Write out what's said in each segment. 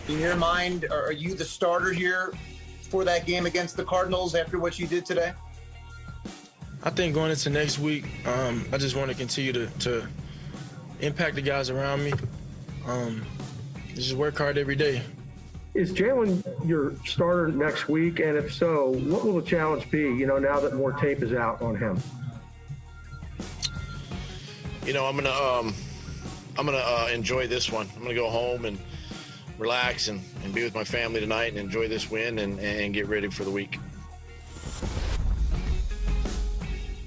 In your mind, are you the starter here for that game against the Cardinals after what you did today? I think going into next week, I just want to continue to impact the guys around me. Just work hard every day. Is Jalen your starter next week? And if so, what will the challenge be, now that more tape is out on him? I'm gonna enjoy this one. I'm gonna go home and relax and be with my family tonight and enjoy this win and get ready for the week.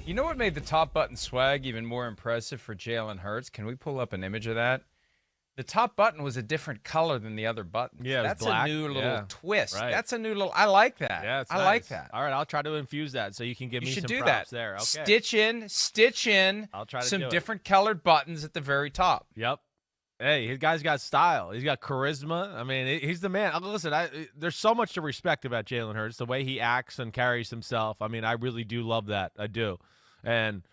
You know what made the top button swag even more impressive for Jalen Hurts? Can we pull up an image of that? The top button was a different color than the other buttons. Yeah, that's black. A new little twist. Right. That's a new little. I like that. Yeah, I like that. All right, I'll try to infuse that so you can give me some do props that. there. Okay. Stitch in. I'll try to some do it. different colored buttons at the very top. Yep. Hey, his guy's got style. He's got charisma. I mean, he's the man. Listen, there's so much to respect about Jalen Hurts, the way he acts and carries himself. I mean, I really do love that. I do. And,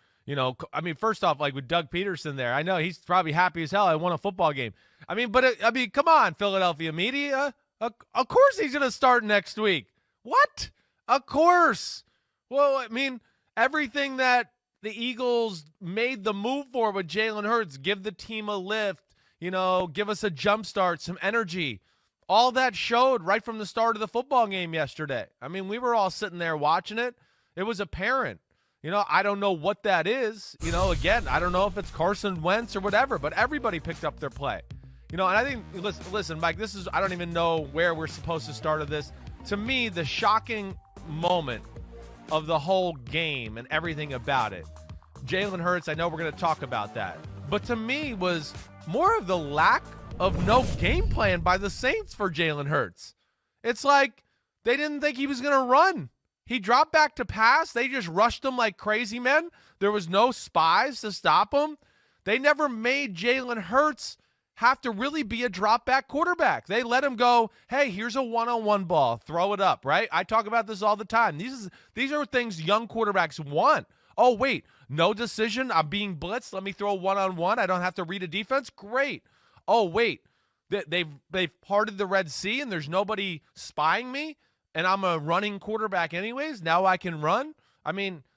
first off, like with Doug Peterson there, I know he's probably happy as hell I won a football game. Come on, Philadelphia media. Of course he's going to start next week. What? Of course. Well, everything that the Eagles made the move for with Jalen Hurts, give the team a lift, give us a jump start, some energy. All that showed right from the start of the football game yesterday. We were all sitting there watching it. It was apparent. I don't know what that is. Again, I don't know if it's Carson Wentz or whatever, but everybody picked up their play. And I think, listen, Mike, I don't even know where we're supposed to start of this. To me, the shocking moment of the whole game and everything about it, Jalen Hurts, I know we're going to talk about that, but to me was more of the lack of no game plan by the Saints for Jalen Hurts. It's like they didn't think he was going to run. He dropped back to pass. They just rushed him like crazy men. There was no spies to stop him. They never made Jalen Hurts have to really be a drop back quarterback. They let him go, hey, here's a one-on-one ball. Throw it up, right? I talk about this all the time. These are things young quarterbacks want. Oh, wait, no decision. I'm being blitzed. Let me throw one-on-one. I don't have to read a defense. Great. Oh, wait, they've parted the Red Sea and there's nobody spying me and I'm a running quarterback anyways. Now I can run.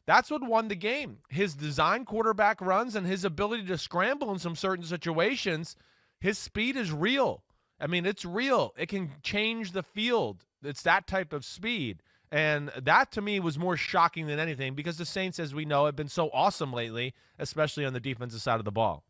That's what won the game. His design quarterback runs and his ability to scramble in some certain situations. His speed is real. It's real. It can change the field. It's that type of speed. And that, to me, was more shocking than anything because the Saints, as we know, have been so awesome lately, especially on the defensive side of the ball.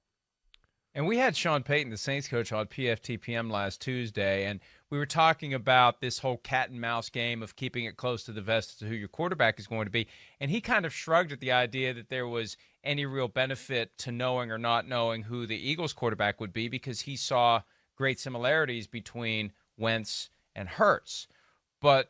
And we had Sean Payton, the Saints coach, on PFTPM last Tuesday, and we were talking about this whole cat and mouse game of keeping it close to the vest as to who your quarterback is going to be. And he kind of shrugged at the idea that there was any real benefit to knowing or not knowing who the Eagles quarterback would be because he saw great similarities between Wentz and Hurts. But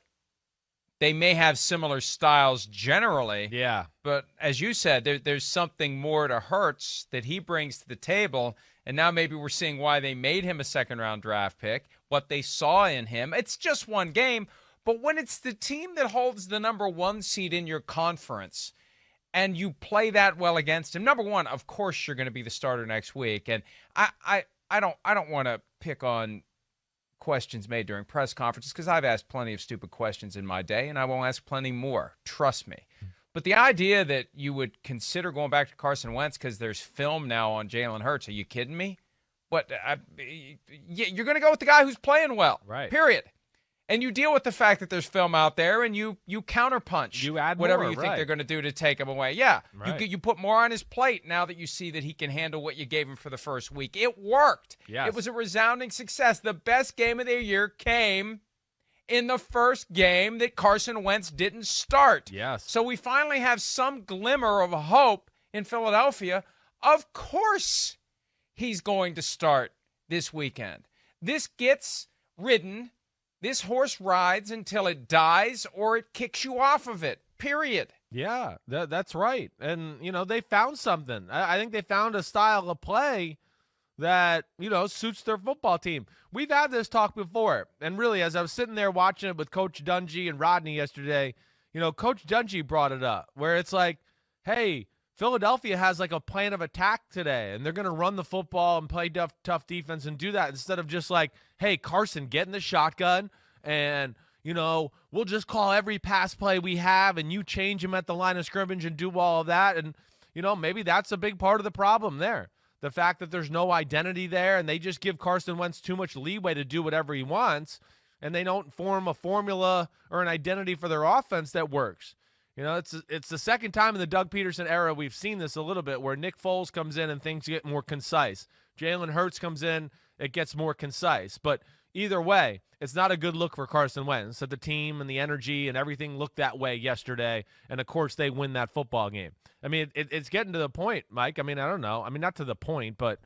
they may have similar styles generally. Yeah. But as you said, there's something more to Hurts that he brings to the table. And now maybe we're seeing why they made him a second-round draft pick, what they saw in him. It's just one game. But when it's the team that holds the number one seed in your conference and you play that well against him, number one, of course you're going to be the starter next week. And I don't want to pick on questions made during press conferences because I've asked plenty of stupid questions in my day, and I will ask plenty more. Trust me. But the idea that you would consider going back to Carson Wentz because there's film now on Jalen Hurts, are you kidding me? What? You're going to go with the guy who's playing well, right? Period. And you deal with the fact that there's film out there, and you counterpunch. You add whatever more, you think right. they're going to do to take him away. Yeah, right. you put more on his plate now that you see that he can handle what you gave him for the first week. It worked. Yes. It was a resounding success. The best game of the year came in the first game that Carson Wentz didn't start. Yes. So we finally have some glimmer of hope in Philadelphia. Of course he's going to start this weekend. This gets ridden. This horse rides until it dies or it kicks you off of it, period. Yeah, that's right. And, they found something. I think they found a style of play that, suits their football team. We've had this talk before. And really, as I was sitting there watching it with Coach Dungy and Rodney yesterday, Coach Dungy brought it up where it's like, hey, Philadelphia has like a plan of attack today, and they're going to run the football and play tough defense and do that instead of just like, hey, Carson, get in the shotgun and, we'll just call every pass play we have and you change him at the line of scrimmage and do all of that. And, maybe that's a big part of the problem there. The fact that there's no identity there and they just give Carson Wentz too much leeway to do whatever he wants, and they don't form a formula or an identity for their offense that works. It's the second time in the Doug Peterson era we've seen this a little bit where Nick Foles comes in and things get more concise. Jalen Hurts comes in, it gets more concise. But either way, it's not a good look for Carson Wentz. So the team and the energy and everything looked that way yesterday, and, of course, they win that football game. I mean, it's getting to the point, Mike. I mean, I don't know. I mean, not to the point, but,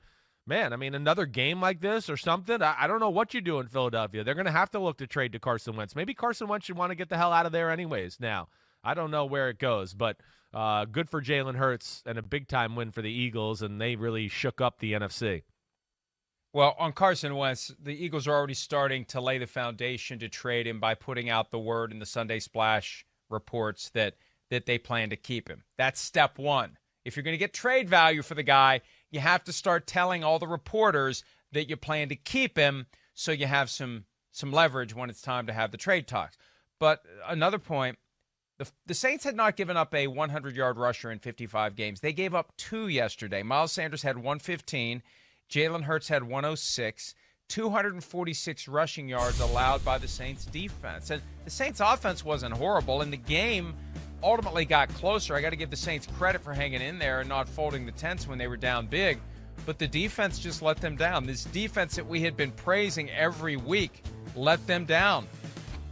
man, I mean, another game like this or something, I don't know what you do in Philadelphia. They're going to have to look to trade to Carson Wentz. Maybe Carson Wentz should want to get the hell out of there anyways now. I don't know where it goes, but good for Jalen Hurts and a big-time win for the Eagles, and they really shook up the NFC. Well, on Carson Wentz, the Eagles are already starting to lay the foundation to trade him by putting out the word in the Sunday Splash reports that they plan to keep him. That's step one. If you're going to get trade value for the guy, you have to start telling all the reporters that you plan to keep him so you have some leverage when it's time to have the trade talks. But another point, the Saints had not given up a 100-yard rusher in 55 games. They gave up 2 yesterday. Miles Sanders had 115. Jalen Hurts had 106. 246 rushing yards allowed by the Saints defense. And the Saints offense wasn't horrible, and the game ultimately got closer. I got to give the Saints credit for hanging in there and not folding the tents when they were down big. But the defense just let them down. This defense that we had been praising every week let them down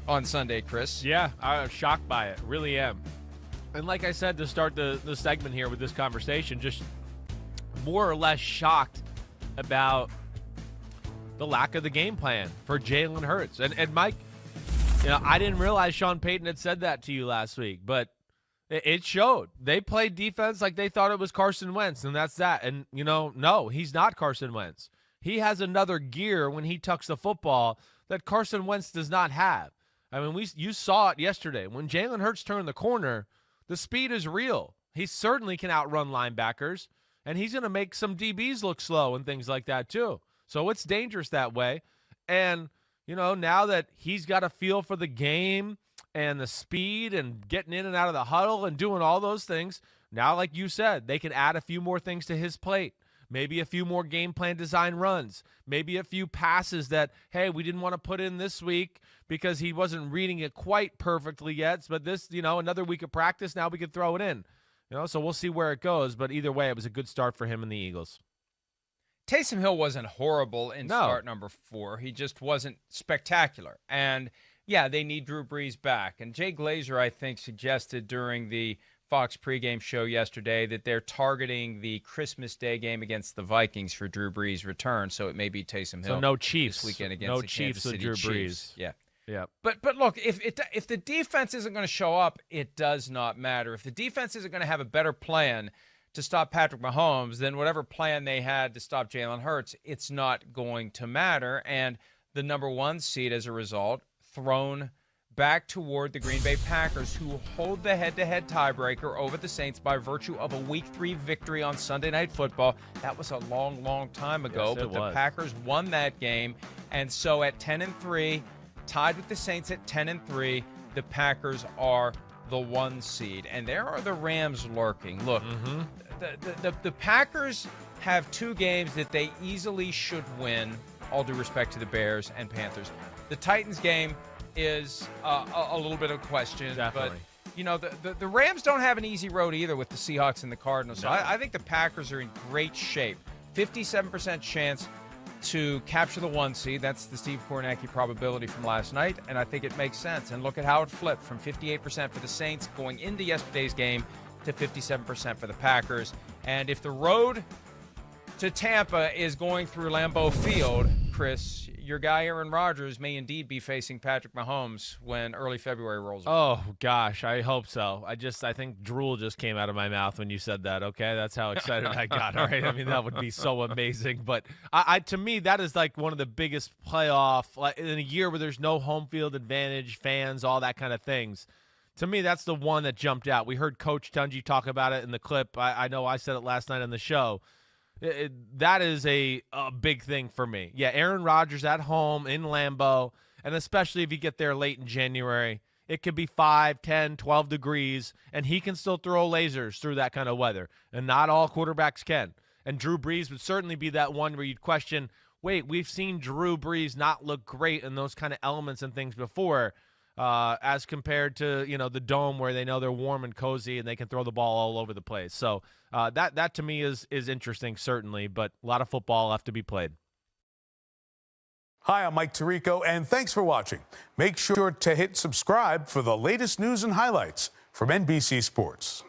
on Sunday, Chris. Yeah, I'm shocked by it. Really am. And like I said to start the segment here with this conversation, just more or less shocked about the lack of the game plan for Jalen Hurts. And Mike, I didn't realize Sean Payton had said that to you last week, but it showed. They played defense like they thought it was Carson Wentz, and that's that. And, no, he's not Carson Wentz. He has another gear when he tucks the football that Carson Wentz does not have. I mean, you saw it yesterday. When Jalen Hurts turned the corner, the speed is real. He certainly can outrun linebackers, and he's going to make some DBs look slow and things like that too. So it's dangerous that way. And, now that he's got a feel for the game and the speed and getting in and out of the huddle and doing all those things, now, like you said, they can add a few more things to his plate. Maybe a few more game plan design runs. Maybe a few passes that, hey, we didn't want to put in this week because he wasn't reading it quite perfectly yet. But this, another week of practice, now we could throw it in. So we'll see where it goes. But either way, it was a good start for him and the Eagles. Taysom Hill wasn't horrible in start number 4. He just wasn't spectacular. And, yeah, they need Drew Brees back. And Jay Glazer, I think, suggested during the Fox pregame show yesterday that they're targeting the Christmas Day game against the Vikings for Drew Brees' return, so it may be Taysom Hill. So no Chiefs this weekend against the Chiefs Kansas City Drew Chiefs. Brees. Yeah. But look, if the defense isn't going to show up, it does not matter. If the defense isn't going to have a better plan to stop Patrick Mahomes than whatever plan they had to stop Jalen Hurts, it's not going to matter. And the number 1 seed, as a result, thrown back toward the Green Bay Packers, who hold the head-to-head tiebreaker over the Saints by virtue of a Week 3 victory on Sunday Night Football. That was a long, long time ago, yes, but the Packers won that game. And so at 10-3, tied with the Saints at 10-3, the Packers are the 1 seed. And there are the Rams lurking. Look, the Packers have 2 games that they easily should win, all due respect to the Bears and Panthers. The Titans game is a little bit of a question. Definitely. But, the Rams don't have an easy road either with the Seahawks and the Cardinals. So I think the Packers are in great shape. 57% chance to capture the 1 seed. That's the Steve Kornacki probability from last night, and I think it makes sense. And look at how it flipped from 58% for the Saints going into yesterday's game to 57% for the Packers. And if the road to Tampa is going through Lambeau Field, Chris, your guy Aaron Rodgers may indeed be facing Patrick Mahomes when early February rolls around. Oh, gosh, I hope so. I think drool just came out of my mouth when you said that, okay? That's how excited I got, all right? I mean, that would be so amazing. But to me, that is like one of the biggest playoff, in a year where there's no home field advantage, fans, all that kind of things. To me, that's the one that jumped out. We heard Coach Tunji talk about it in the clip. I know I said it last night on the show. That is a big thing for me. Yeah, Aaron Rodgers at home in Lambeau, and especially if you get there late in January, it could be 5, 10, 12 degrees, and he can still throw lasers through that kind of weather, and not all quarterbacks can. And Drew Brees would certainly be that one where you'd question, wait, we've seen Drew Brees not look great in those kind of elements and things before, as compared to, the dome where they know they're warm and cozy and they can throw the ball all over the place. So that to me is interesting, certainly, but a lot of football left to be played. Hi, I'm Mike Tirico, and thanks for watching. Make sure to hit subscribe for the latest news and highlights from NBC Sports.